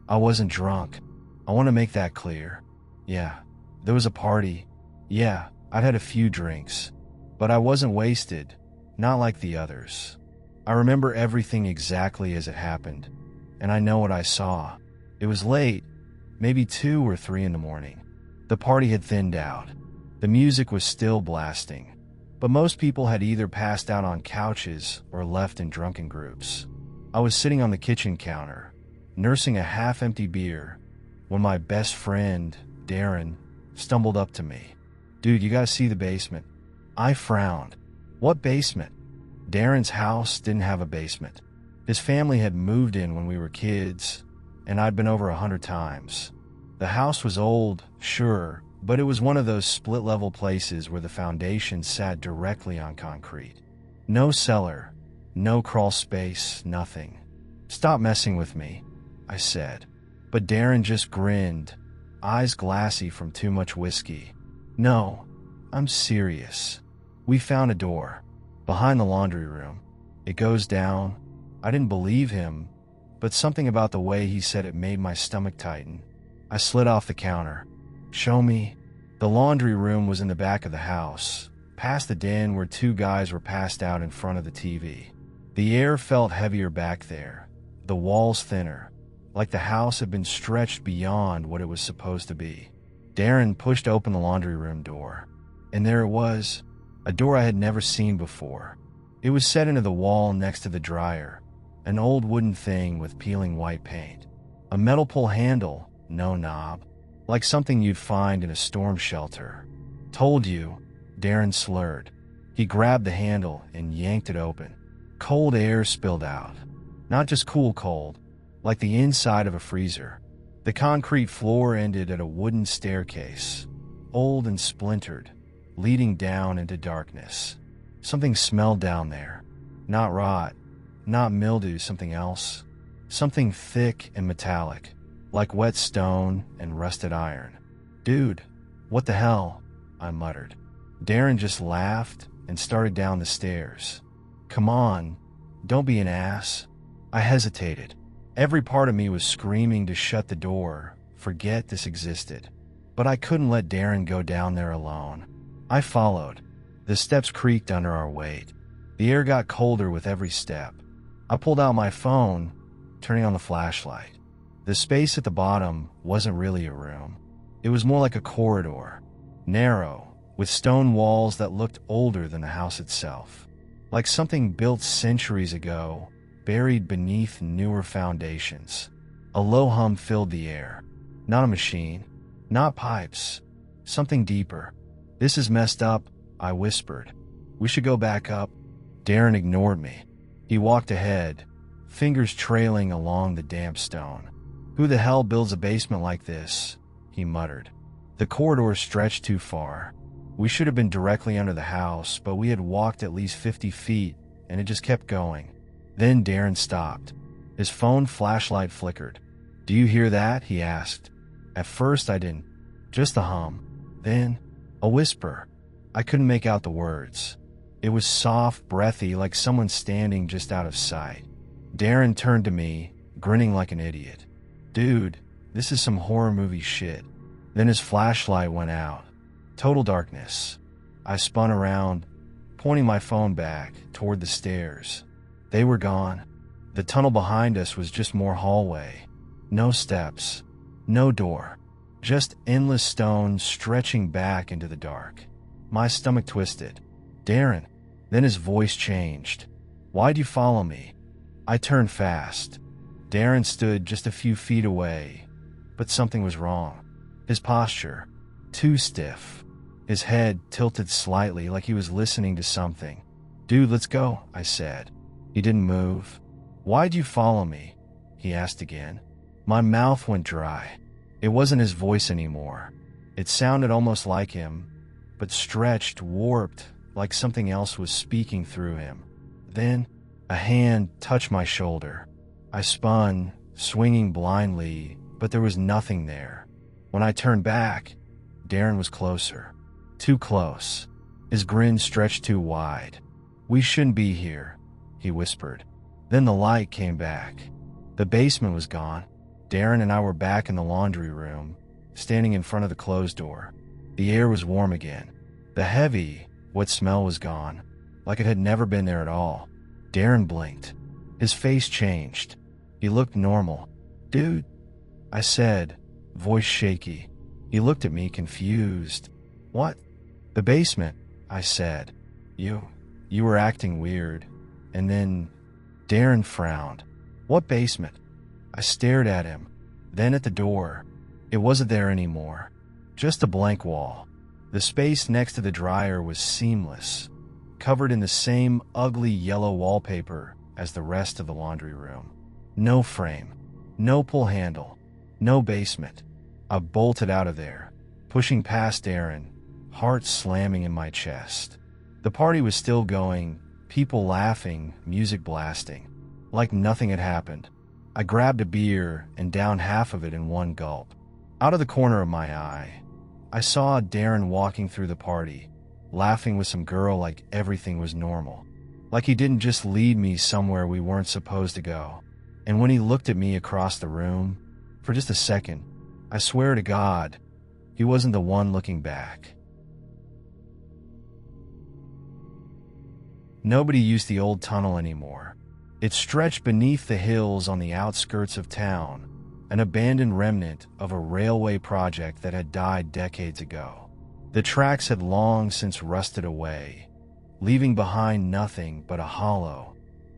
I wasn't drunk. I want to make that clear. Yeah, there was a party. Yeah, I'd had a few drinks. But I wasn't wasted, not like the others. I remember everything exactly as it happened, and I know what I saw. It was late, maybe 2 or 3 in the morning. The party had thinned out. The music was still blasting, but most people had either passed out on couches or left in drunken groups. I was sitting on the kitchen counter, nursing a half-empty beer, when my best friend, Darren, stumbled up to me. "Dude, you gotta see the basement." I frowned. "What basement?" Darren's house didn't have a basement. His family had moved in when we were kids, and I'd been over 100 times. The house was old, sure, but it was one of those split-level places where the foundation sat directly on concrete. No cellar, no crawl space, nothing. "Stop messing with me," I said. But Darren just grinned, eyes glassy from too much whiskey. "No, I'm serious. We found a door, behind the laundry room. It goes down." I didn't believe him, but something about the way he said it made my stomach tighten. I slid off the counter. "Show me." The laundry room was in the back of the house, past the den where 2 guys were passed out in front of the TV. The air felt heavier back there, the walls thinner, like the house had been stretched beyond what it was supposed to be. Darren pushed open the laundry room door, and there it was, a door I had never seen before. It was set into the wall next to the dryer, an old wooden thing with peeling white paint. A metal pull handle, no knob, like something you'd find in a storm shelter. "Told you," Darren slurred. He grabbed the handle and yanked it open. Cold air spilled out. Not just cool cold, like the inside of a freezer. The concrete floor ended at a wooden staircase, old and splintered, leading down into darkness. Something smelled down there. Not rot, not mildew, something else. Something thick and metallic, like wet stone and rusted iron. "Dude, what the hell?" I muttered. Darren just laughed and started down the stairs. "Come on, don't be an ass." I hesitated. Every part of me was screaming to shut the door, forget this existed. But I couldn't let Darren go down there alone. I followed. The steps creaked under our weight. The air got colder with every step. I pulled out my phone, turning on the flashlight. The space at the bottom wasn't really a room. It was more like a corridor, narrow, with stone walls that looked older than the house itself. Like something built centuries ago, buried beneath newer foundations. A low hum filled the air. Not a machine, not pipes, something deeper. "This is messed up," I whispered. "We should go back up." Darren ignored me. He walked ahead, fingers trailing along the damp stone. "Who the hell builds a basement like this?" he muttered. The corridor stretched too far. We should have been directly under the house, but we had walked at least 50 feet, and it just kept going. Then Darren stopped. His phone flashlight flickered. "Do you hear that?" he asked. At first I didn't. Just the hum. Then, a whisper. I couldn't make out the words. It was soft, breathy, like someone standing just out of sight. Darren turned to me, grinning like an idiot. "Dude, this is some horror movie shit." Then his flashlight went out. Total darkness. I spun around, pointing my phone back toward the stairs. They were gone. The tunnel behind us was just more hallway. No steps. No door. Just endless stone stretching back into the dark. My stomach twisted. "Darren." Then his voice changed. "Why'd you follow me?" I turned fast. Darren stood just a few feet away, but something was wrong. His posture, too stiff. His head tilted slightly like he was listening to something. "Dude, let's go," I said. He didn't move. "Why'd you follow me?" he asked again. My mouth went dry. It wasn't his voice anymore. It sounded almost like him, but stretched, warped, like something else was speaking through him. Then, a hand touched my shoulder. I spun, swinging blindly, but there was nothing there. When I turned back, Darren was closer. Too close. His grin stretched too wide. "We shouldn't be here," he whispered. Then the light came back. The basement was gone. Darren and I were back in the laundry room, standing in front of the closed door. The air was warm again. The heavy, wet smell was gone, like it had never been there at all. Darren blinked. His face changed. He looked normal. "Dude," I said, voice shaky. He looked at me, confused. "What?" "The basement," I said. You were acting weird." And then Darren frowned. "What basement?" I stared at him, then at the door. It wasn't there anymore. Just a blank wall. The space next to the dryer was seamless, covered in the same ugly yellow wallpaper as the rest of the laundry room. No frame, no pull handle, no basement. I bolted out of there, pushing past Darren, heart slamming in my chest. The party was still going, people laughing, music blasting, like nothing had happened. I grabbed a beer and downed half of it in one gulp. Out of the corner of my eye, I saw Darren walking through the party, laughing with some girl like everything was normal, like he didn't just lead me somewhere we weren't supposed to go. And when he looked at me across the room, for just a second, I swear to God, he wasn't the one looking back. Nobody used the old tunnel anymore. It stretched beneath the hills on the outskirts of town, an abandoned remnant of a railway project that had died decades ago. The tracks had long since rusted away, leaving behind nothing but a hollow,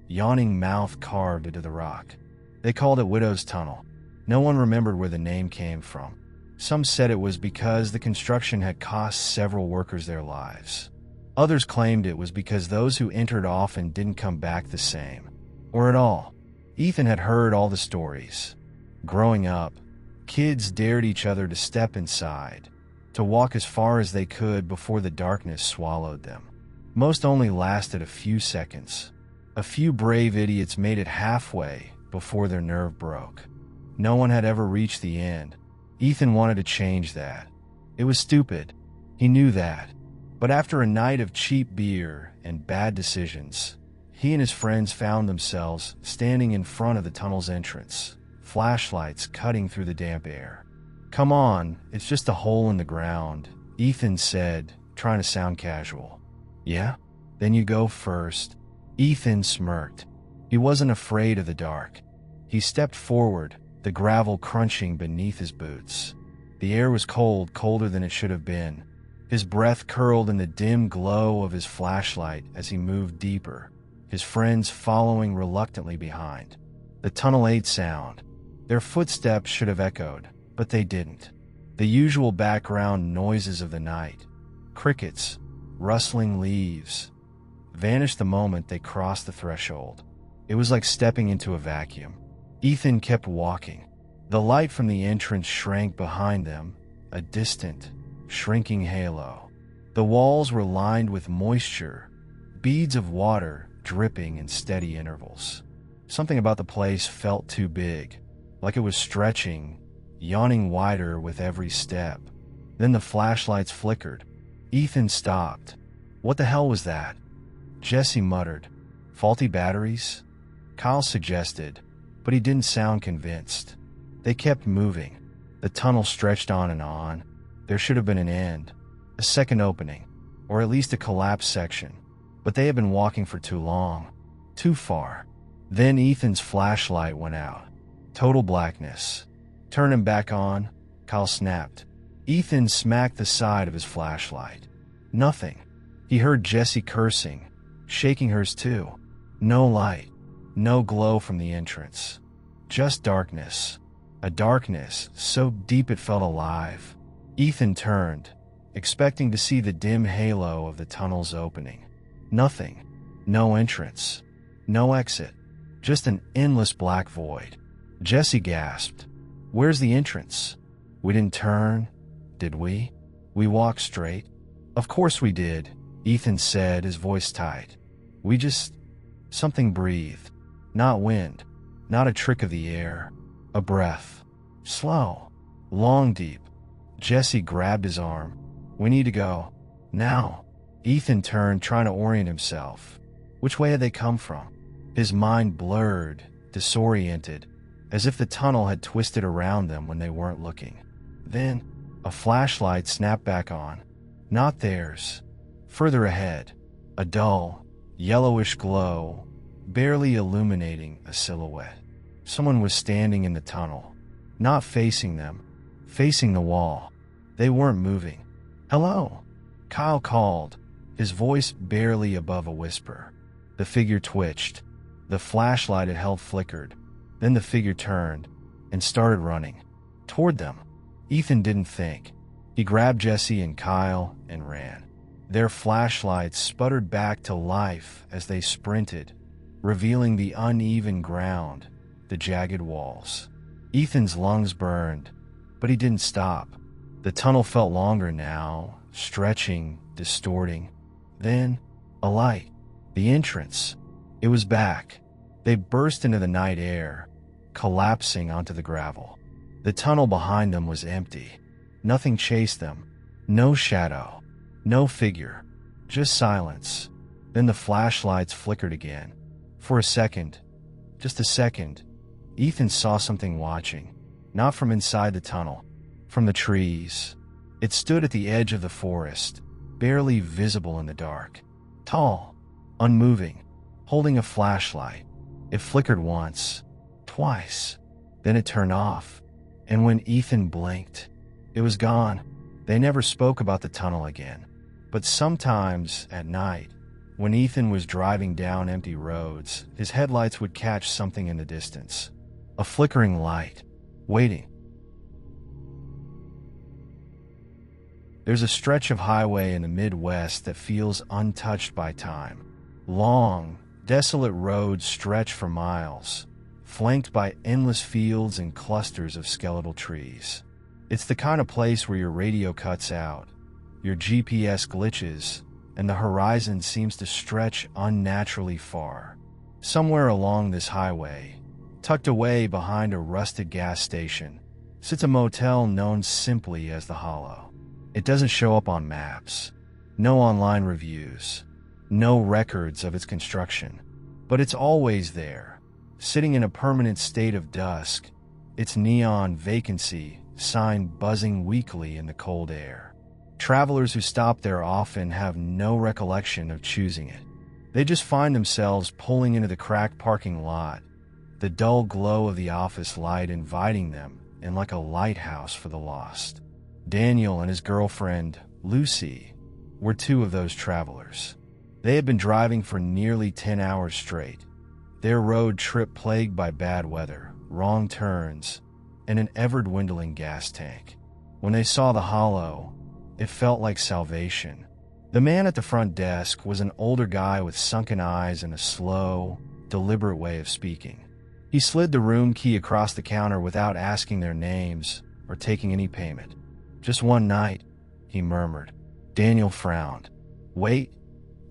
yawning mouth carved into the rock. They called it Widow's Tunnel. No one remembered where the name came from. Some said it was because the construction had cost several workers their lives. Others claimed it was because those who entered often didn't come back the same, or at all. Ethan had heard all the stories. Growing up, kids dared each other to step inside, to walk as far as they could before the darkness swallowed them. Most only lasted a few seconds. A few brave idiots made it halfway before their nerve broke. No one had ever reached the end. Ethan wanted to change that. It was stupid. He knew that. But after a night of cheap beer and bad decisions, he and his friends found themselves standing in front of the tunnel's entrance, flashlights cutting through the damp air. "Come on, it's just a hole in the ground," Ethan said, trying to sound casual. "Yeah? Then you go first." Ethan smirked. He wasn't afraid of the dark. He stepped forward, the gravel crunching beneath his boots. The air was cold, colder than it should have been. His breath curled in the dim glow of his flashlight as he moved deeper, his friends following reluctantly behind. The tunnel ate sound. Their footsteps should have echoed, but they didn't. The usual background noises of the night, crickets, rustling leaves, vanished the moment they crossed the threshold. It was like stepping into a vacuum. Ethan kept walking. The light from the entrance shrank behind them, a distant, shrinking halo. The walls were lined with moisture, beads of water dripping in steady intervals. Something about the place felt too big, like it was stretching, yawning wider with every step. Then the flashlights flickered. Ethan stopped. "What the hell was that?" Jesse muttered. "Faulty batteries?" Kyle suggested, but he didn't sound convinced. They kept moving. The tunnel stretched on and on. There should have been an end, a second opening, or at least a collapsed section. But they had been walking for too long, too far. Then Ethan's flashlight went out. Total blackness. "Turn him back on," Kyle snapped. Ethan smacked the side of his flashlight. Nothing. He heard Jessie cursing, shaking hers too. No light, no glow from the entrance. Just darkness. A darkness so deep it felt alive. Ethan turned, expecting to see the dim halo of the tunnel's opening. Nothing. No entrance. No exit. Just an endless black void. Jessie gasped. "Where's the entrance?" "We didn't turn, did we? We walked straight." "Of course we did," Ethan said, his voice tight. "We just..." Something breathed. Not wind. Not a trick of the air. A breath. Slow. Long, deep. Jessie grabbed his arm. "We need to go. Now." Ethan turned, trying to orient himself. Which way had they come from? His mind blurred, disoriented. as if the tunnel had twisted around them when they weren't looking. Then, a flashlight snapped back on. Not theirs. Further ahead, a dull, yellowish glow, barely illuminating a silhouette. Someone was standing in the tunnel, not facing them, facing the wall. They weren't moving. "Hello," Kyle called, his voice barely above a whisper. The figure twitched. The flashlight it held flickered. Then the figure turned and started running toward them. Ethan didn't think. He grabbed Jesse and Kyle and ran. Their flashlights sputtered back to life as they sprinted, revealing the uneven ground, the jagged walls. Ethan's lungs burned, but he didn't stop. The tunnel felt longer now, stretching, distorting. Then, a light. The entrance. It was back. They burst into the night air, collapsing onto the gravel. The tunnel behind them was empty. Nothing chased them. No shadow. No figure. Just silence. Then the flashlights flickered again. For a second, just a second, Ethan saw something watching. Not from inside the tunnel. From the trees. It stood at the edge of the forest, barely visible in the dark. Tall, unmoving, holding a flashlight. It flickered once, twice. Then it turned off. And when Ethan blinked, it was gone. They never spoke about the tunnel again. But sometimes, at night, when Ethan was driving down empty roads, his headlights would catch something in the distance. A flickering light, waiting. There's a stretch of highway in the Midwest that feels untouched by time. Long, desolate roads stretch for miles, flanked by endless fields and clusters of skeletal trees. It's the kind of place where your radio cuts out, your GPS glitches, and the horizon seems to stretch unnaturally far. Somewhere along this highway, tucked away behind a rusted gas station, sits a motel known simply as the Hollow. It doesn't show up on maps, no online reviews, no records of its construction, but it's always there, sitting in a permanent state of dusk, its neon vacancy sign buzzing weakly in the cold air. Travelers who stop there often have no recollection of choosing it. They just find themselves pulling into the cracked parking lot, the dull glow of the office light inviting them in like a lighthouse for the lost. Daniel and his girlfriend, Lucy, were two of those travelers. They had been driving for nearly 10 hours straight, their road trip plagued by bad weather, wrong turns, and an ever-dwindling gas tank. When they saw the Hollow, it felt like salvation. The man at the front desk was an older guy with sunken eyes and a slow, deliberate way of speaking. He slid the room key across the counter without asking their names or taking any payment. "Just one night," he murmured. Daniel frowned. "Wait,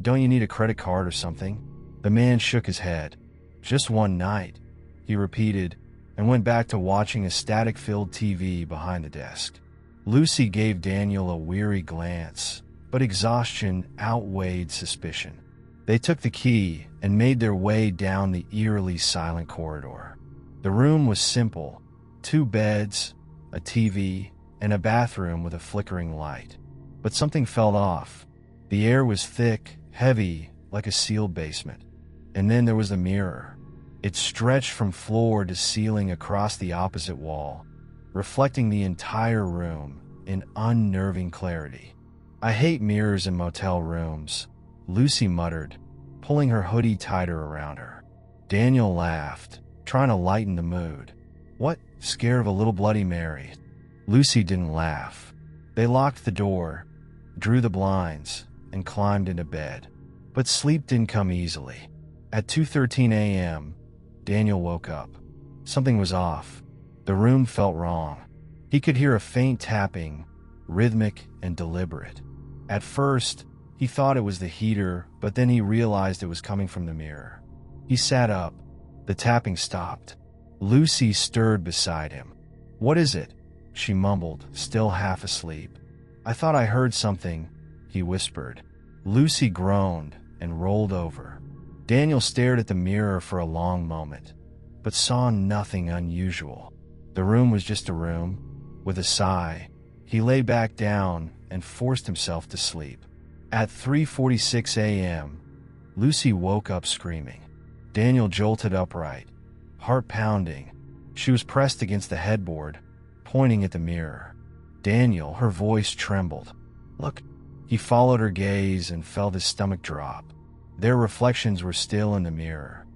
don't you need a credit card or something?" The man shook his head. "Just one night," he repeated, and went back to watching a static-filled TV behind the desk. Lucy gave Daniel a weary glance, but exhaustion outweighed suspicion. They took the key and made their way down the eerily silent corridor. The room was simple: 2 beds, a TV, and a bathroom with a flickering light. But something felt off. The air was thick, heavy, like a sealed basement. And then there was the mirror. It stretched from floor to ceiling across the opposite wall, reflecting the entire room in unnerving clarity. "I hate mirrors in motel rooms," Lucy muttered, pulling her hoodie tighter around her. Daniel laughed, trying to lighten the mood. "What, scared of a little Bloody Mary?" Lucy didn't laugh. They locked the door, drew the blinds, and climbed into bed. But sleep didn't come easily. At 2:13 a.m., Daniel woke up. Something was off. The room felt wrong. He could hear a faint tapping, rhythmic and deliberate. At first, he thought it was the heater, but then he realized it was coming from the mirror. He sat up. The tapping stopped. Lucy stirred beside him. "What is it?" she mumbled, still half asleep. "I thought I heard something," he whispered. Lucy groaned and rolled over. Daniel stared at the mirror for a long moment. but saw nothing unusual. The room was just a room. With a sigh, he lay back down and forced himself to sleep. At 3:46 a.m., Lucy woke up screaming. Daniel jolted upright, heart pounding. She was pressed against the headboard, pointing at the mirror. Daniel, her voice trembled. "Look." He followed her gaze and felt his stomach drop. Their reflections were still in the mirror,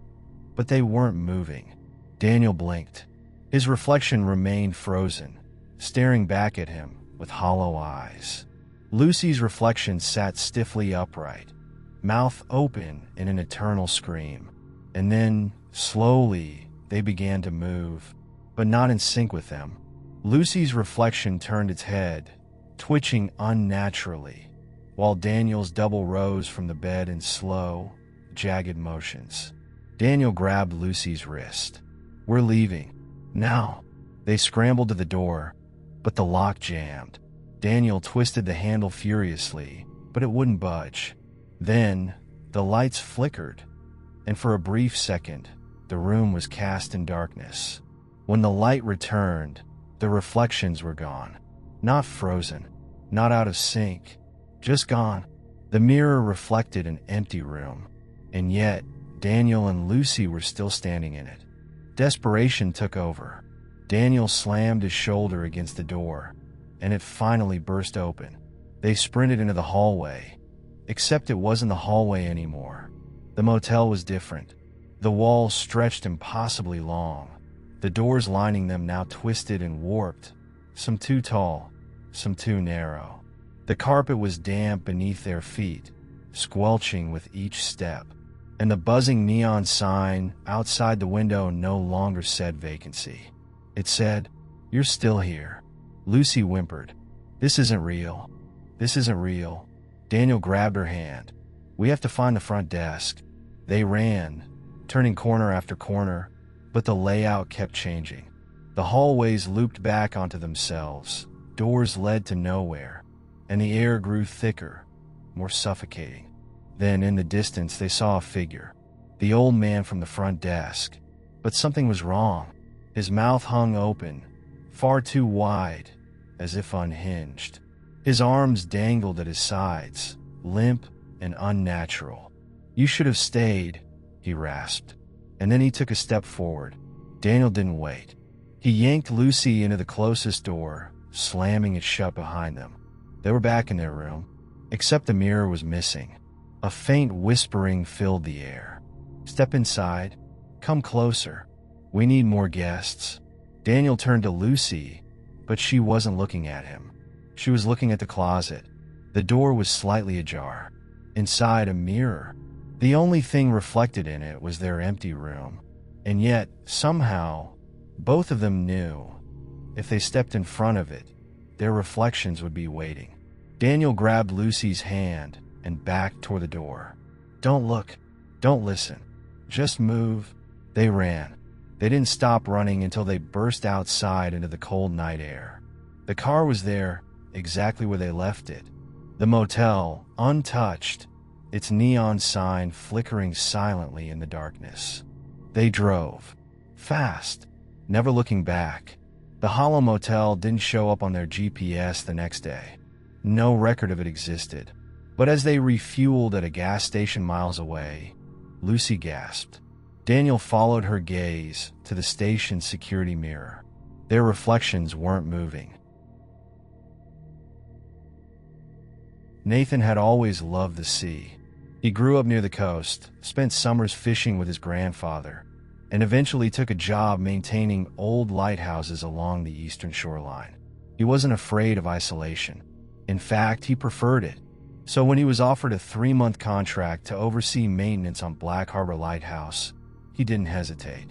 but they weren't moving. Daniel blinked. His reflection remained frozen, staring back at him with hollow eyes. Lucy's reflection sat stiffly upright, mouth open in an eternal scream. And then, slowly, they began to move, but not in sync with them. Lucy's reflection turned its head, twitching unnaturally, while Daniel's double rose from the bed in slow, jagged motions. Daniel grabbed Lucy's wrist. "We're leaving. Now." They scrambled to the door, but the lock jammed. Daniel twisted the handle furiously, but it wouldn't budge. Then, the lights flickered, and for a brief second, the room was cast in darkness. When the light returned, the reflections were gone. Not frozen, not out of sync, just gone. The mirror reflected an empty room, and yet Daniel and Lucy were still standing in it. Desperation took over. Daniel slammed his shoulder against the door, and it finally burst open. They sprinted into the hallway, except it wasn't the hallway anymore. The motel was different. The walls stretched impossibly long, the doors lining them now twisted and warped, some too tall, some too narrow. The carpet was damp beneath their feet, squelching with each step, and the buzzing neon sign outside the window no longer said vacancy. It said, "You're still here." Lucy whimpered, "This isn't real. This isn't real." Daniel grabbed her hand. "We have to find the front desk." They ran, turning corner after corner, but the layout kept changing. The hallways looped back onto themselves, doors led to nowhere, and the air grew thicker, more suffocating. Then in the distance they saw a figure, the old man from the front desk. But something was wrong. His mouth hung open, far too wide, as if unhinged. His arms dangled at his sides, limp and unnatural. "You should have stayed," he rasped. And then he took a step forward. Daniel didn't wait. He yanked Lucy into the closest door, slamming it shut behind them. They were back in their room, except the mirror was missing. A faint whispering filled the air. "Step inside. Come closer. We need more guests." Daniel turned to Lucy, but she wasn't looking at him. She was looking at the closet. The door was slightly ajar. Inside, a mirror. The only thing reflected in it was their empty room. And yet, somehow, both of them knew if they stepped in front of it, their reflections would be waiting. Daniel grabbed Lucy's hand and backed toward the door. "Don't look. Don't listen. Just move." They ran. They didn't stop running until they burst outside into the cold night air. The car was there, exactly where they left it. The motel, untouched, its neon sign flickering silently in the darkness. They drove. Fast, never looking back. The Hollow Motel didn't show up on their GPS the next day. No record of it existed. But as they refueled at a gas station miles away, Lucy gasped. Daniel followed her gaze to the station's security mirror. Their reflections weren't moving. Nathan had always loved the sea. He grew up near the coast, spent summers fishing with his grandfather, and eventually took a job maintaining old lighthouses along the eastern shoreline. He wasn't afraid of isolation. In fact, he preferred it. So when he was offered a 3-month contract to oversee maintenance on Black Harbor Lighthouse, he didn't hesitate.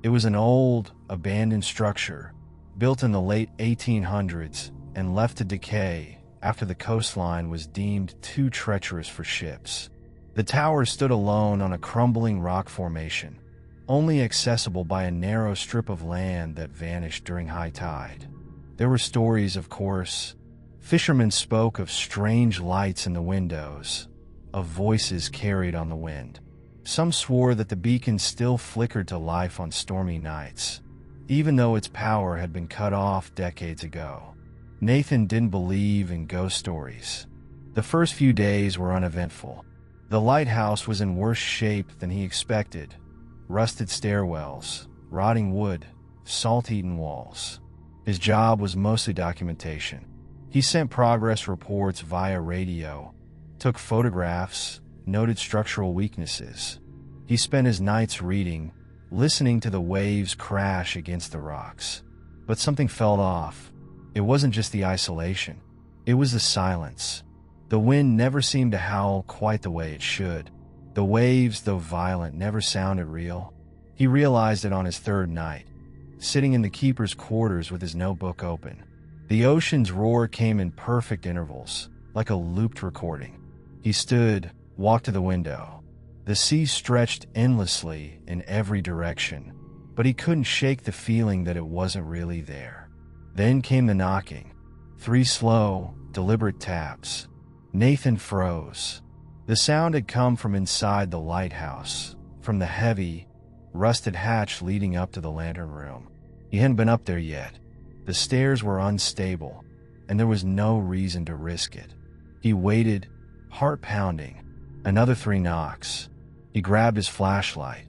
It was an old, abandoned structure, built in the late 1800s and left to decay after the coastline was deemed too treacherous for ships. The tower stood alone on a crumbling rock formation, only accessible by a narrow strip of land that vanished during high tide. There were stories, of course. Fishermen spoke of strange lights in the windows, of voices carried on the wind. Some swore that the beacon still flickered to life on stormy nights, even though its power had been cut off decades ago. Nathan didn't believe in ghost stories. The first few days were uneventful. The lighthouse was in worse shape than he expected. Rusted stairwells, rotting wood, salt-eaten walls. His job was mostly documentation. He sent progress reports via radio, took photographs, noted structural weaknesses. He spent his nights reading, listening to the waves crash against the rocks. But something felt off. It wasn't just the isolation. It was the silence. The wind never seemed to howl quite the way it should. The waves, though violent, never sounded real. He realized it on his third night, sitting in the keeper's quarters with his notebook open. The ocean's roar came in perfect intervals, like a looped recording. He stood, walked to the window. The sea stretched endlessly in every direction, but he couldn't shake the feeling that it wasn't really there. Then came the knocking. 3 slow, deliberate taps. Nathan froze. The sound had come from inside the lighthouse, from the heavy, rusted hatch leading up to the lantern room. He hadn't been up there yet. The stairs were unstable, and there was no reason to risk it. He waited, heart pounding. Another 3 knocks. He grabbed his flashlight.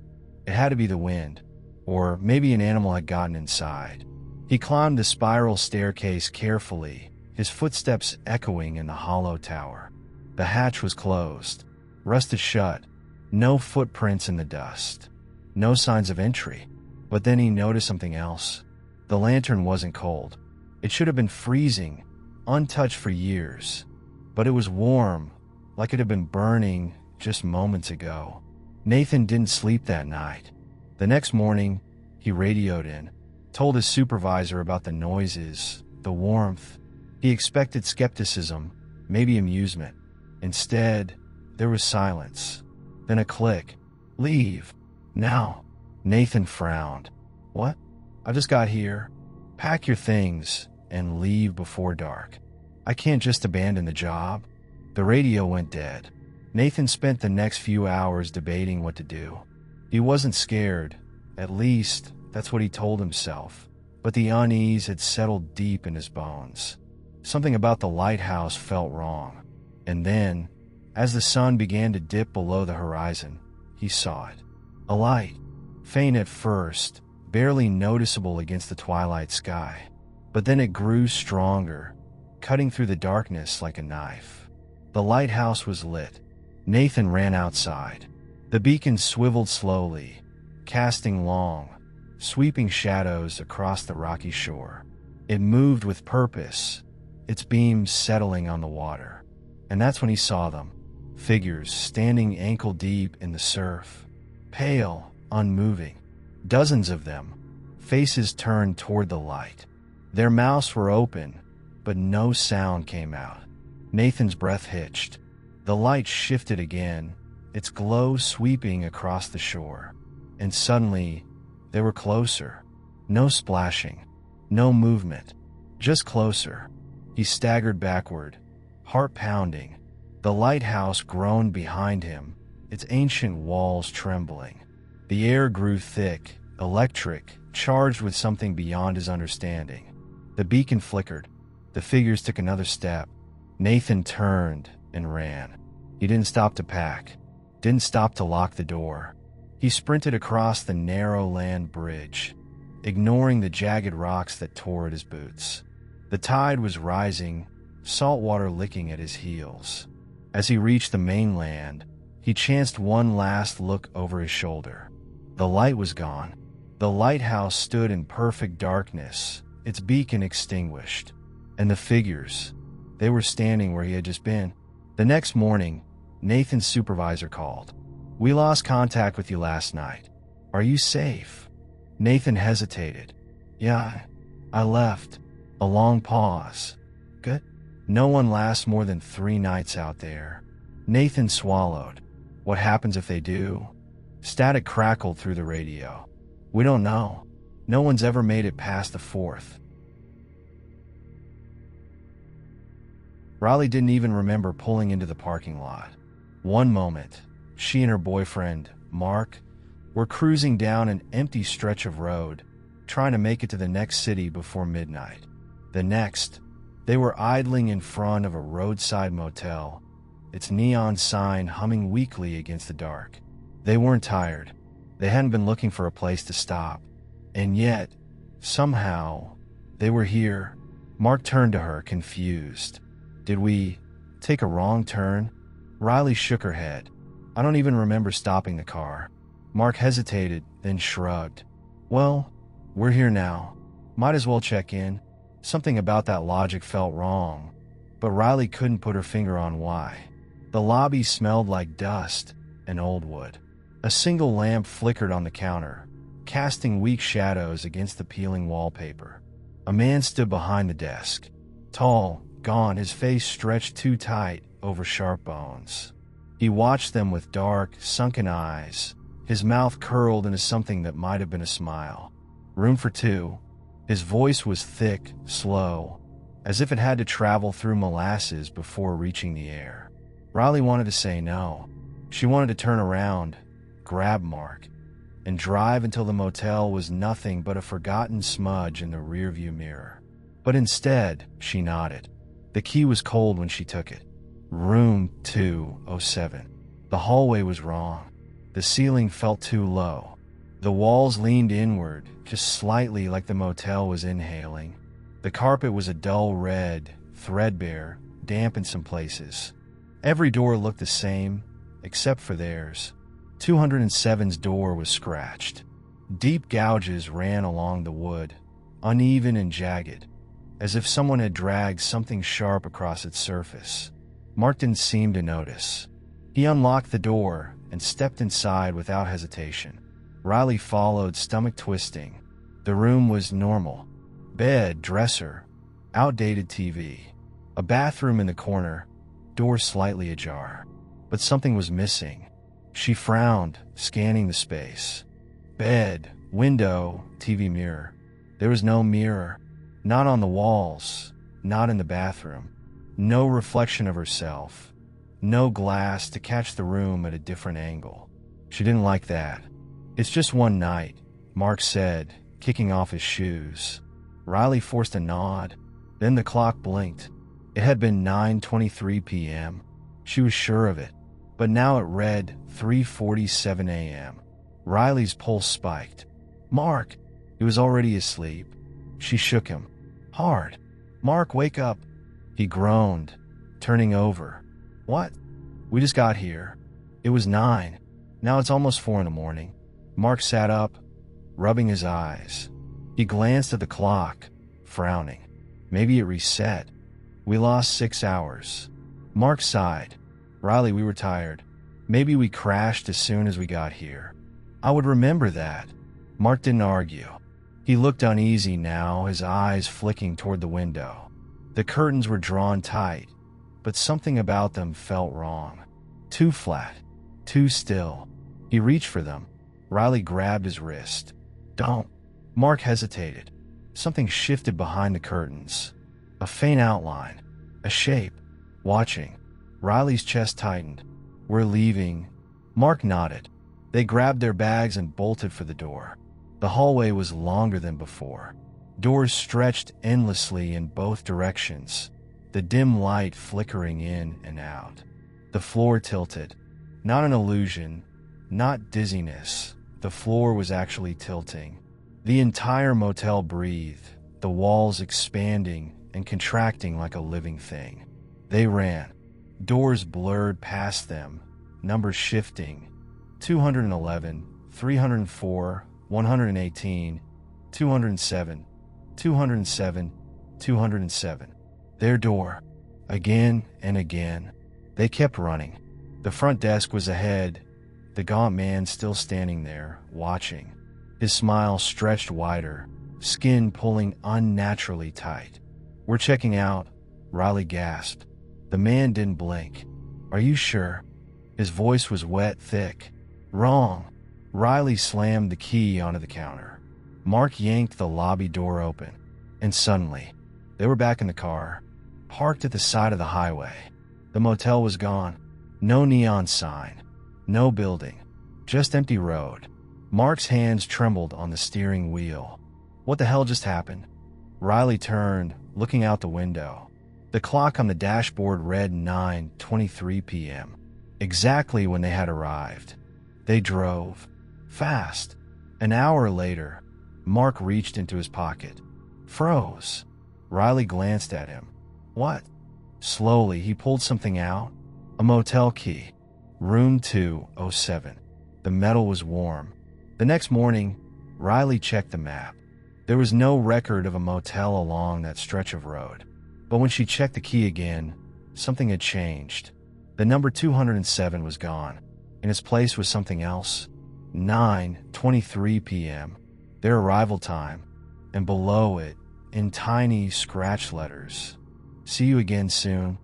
It had to be the wind, or maybe an animal had gotten inside. He climbed the spiral staircase carefully, his footsteps echoing in the hollow tower. The hatch was closed, rusted shut, no footprints in the dust, no signs of entry. But then he noticed something else. The lantern wasn't cold. It should have been freezing, untouched for years. But it was warm, like it had been burning just moments ago. Nathan didn't sleep that night. The next morning, he radioed in, told his supervisor about the noises, the warmth. He expected skepticism, maybe amusement. Instead, there was silence. Then a click. "Leave. Now." Nathan frowned. "What? I just got here. Pack your things and leave before dark. I can't just abandon the job." The radio went dead. Nathan spent the next few hours debating what to do. He wasn't scared. At least, that's what he told himself. But the unease had settled deep in his bones. Something about the lighthouse felt wrong. And then, as the sun began to dip below the horizon, he saw it. A light, faint at first, barely noticeable against the twilight sky. But then it grew stronger, cutting through the darkness like a knife. The lighthouse was lit. Nathan ran outside. The beacon swiveled slowly, casting long, sweeping shadows across the rocky shore. It moved with purpose, its beams settling on the water. And that's when he saw them, figures standing ankle-deep in the surf, pale, unmoving. Dozens of them, faces turned toward the light. Their mouths were open, but no sound came out. Nathan's breath hitched. The light shifted again, its glow sweeping across the shore. And suddenly, they were closer. No splashing, no movement, just closer. He staggered backward, heart pounding. The lighthouse groaned behind him, its ancient walls trembling. The air grew thick, electric, charged with something beyond his understanding. The beacon flickered. The figures took another step. Nathan turned and ran. He didn't stop to pack, didn't stop to lock the door. He sprinted across the narrow land bridge, ignoring the jagged rocks that tore at his boots. The tide was rising, salt water licking at his heels. As he reached the mainland, he chanced one last look over his shoulder. The light was gone. The lighthouse stood in perfect darkness, its beacon extinguished. And the figures, they were standing where he had just been. The next morning, Nathan's supervisor called. "We lost contact with you last night. Are you safe?" Nathan hesitated. "Yeah, I left." A long pause. "Good. No one lasts more than 3 nights out there." Nathan swallowed. "What happens if they do?" Static crackled through the radio. "We don't know. No one's ever made it past the 4th. Riley didn't even remember pulling into the parking lot. One moment, she and her boyfriend, Mark, we're cruising down an empty stretch of road, trying to make it to the next city before midnight. The next, they were idling in front of a roadside motel, its neon sign humming weakly against the dark. They weren't tired. They hadn't been looking for a place to stop. And yet, somehow, they were here. Mark turned to her, confused. Did we take a wrong turn? Riley shook her head. I don't even remember stopping the car. Mark hesitated, then shrugged. Well, we're here now. Might as well check in. Something about that logic felt wrong, but Riley couldn't put her finger on why. The lobby smelled like dust and old wood. A single lamp flickered on the counter, casting weak shadows against the peeling wallpaper. A man stood behind the desk. Tall, gaunt, his face stretched too tight over sharp bones. He watched them with dark, sunken eyes, his mouth curled into something that might have been a smile. Room for two. His voice was thick, slow, as if it had to travel through molasses before reaching the air. Riley wanted to say no. She wanted to turn around, grab Mark, and drive until the motel was nothing but a forgotten smudge in the rearview mirror. But instead, she nodded. The key was cold when she took it. Room 207. The hallway was wrong. The ceiling felt too low. The walls leaned inward, just slightly, like the motel was inhaling. The carpet was a dull red, threadbare, damp in some places. Every door looked the same, except for theirs. 207's door was scratched. Deep gouges ran along the wood, uneven and jagged, as if someone had dragged something sharp across its surface. Mark didn't seem to notice. He unlocked the door and stepped inside without hesitation. Riley followed, stomach twisting. The room was normal. Bed, dresser, outdated TV. A bathroom in the corner, door slightly ajar. But something was missing. She frowned, scanning the space. Bed, window, TV mirror. There was no mirror. Not on the walls. Not in the bathroom. No reflection of herself. No glass to catch the room at a different angle. She didn't like that. It's just one night, Mark said, kicking off his shoes. Riley forced a nod. Then the clock blinked. It had been 9:23 p.m. She was sure of it. But now it read 3:47 a.m. Riley's pulse spiked. Mark! He was already asleep. She shook him. Hard. Mark, wake up. He groaned, turning over. What? We just got here. It was 9. Now it's almost 4 in the morning. Mark sat up, rubbing his eyes. He glanced at the clock, frowning. Maybe it reset. We lost 6 hours. Mark sighed. Riley, we were tired. Maybe we crashed as soon as we got here. I would remember that. Mark didn't argue. He looked uneasy now, his eyes flicking toward the window. The curtains were drawn tight, but something about them felt wrong. Too flat, too still. He reached for them. Riley grabbed his wrist. Don't. Mark hesitated. Something shifted behind the curtains. A faint outline. A shape. Watching. Riley's chest tightened. We're leaving. Mark nodded. They grabbed their bags and bolted for the door. The hallway was longer than before. Doors stretched endlessly in both directions, the dim light flickering in and out. The floor tilted. Not an illusion, not dizziness. The floor was actually tilting. The entire motel breathed, the walls expanding and contracting like a living thing. They ran. Doors blurred past them, numbers shifting. 211, 304, 118, 207, 207, 207. Their door. Again and again. They kept running. The front desk was ahead, the gaunt man still standing there, watching. His smile stretched wider, skin pulling unnaturally tight. We're checking out, Riley gasped. The man didn't blink. Are you sure? His voice was wet, thick. Wrong. Riley slammed the key onto the counter. Mark yanked the lobby door open, and suddenly, they were back in the car, parked at the side of the highway. The motel was gone. No neon sign. No building. Just empty road. Mark's hands trembled on the steering wheel. What the hell just happened? Riley turned, looking out the window. The clock on the dashboard read 9:23 p.m., exactly when they had arrived. They drove. Fast. An hour later, Mark reached into his pocket. Froze. Riley glanced at him. What? Slowly, he pulled something out. A motel key. Room 207. The metal was warm. The next morning, Riley checked the map. There was no record of a motel along that stretch of road. But when she checked the key again, something had changed. The number 207 was gone. In its place was something else. 9:23 p.m., their arrival time, and below it, in tiny scratch letters, "See you again soon.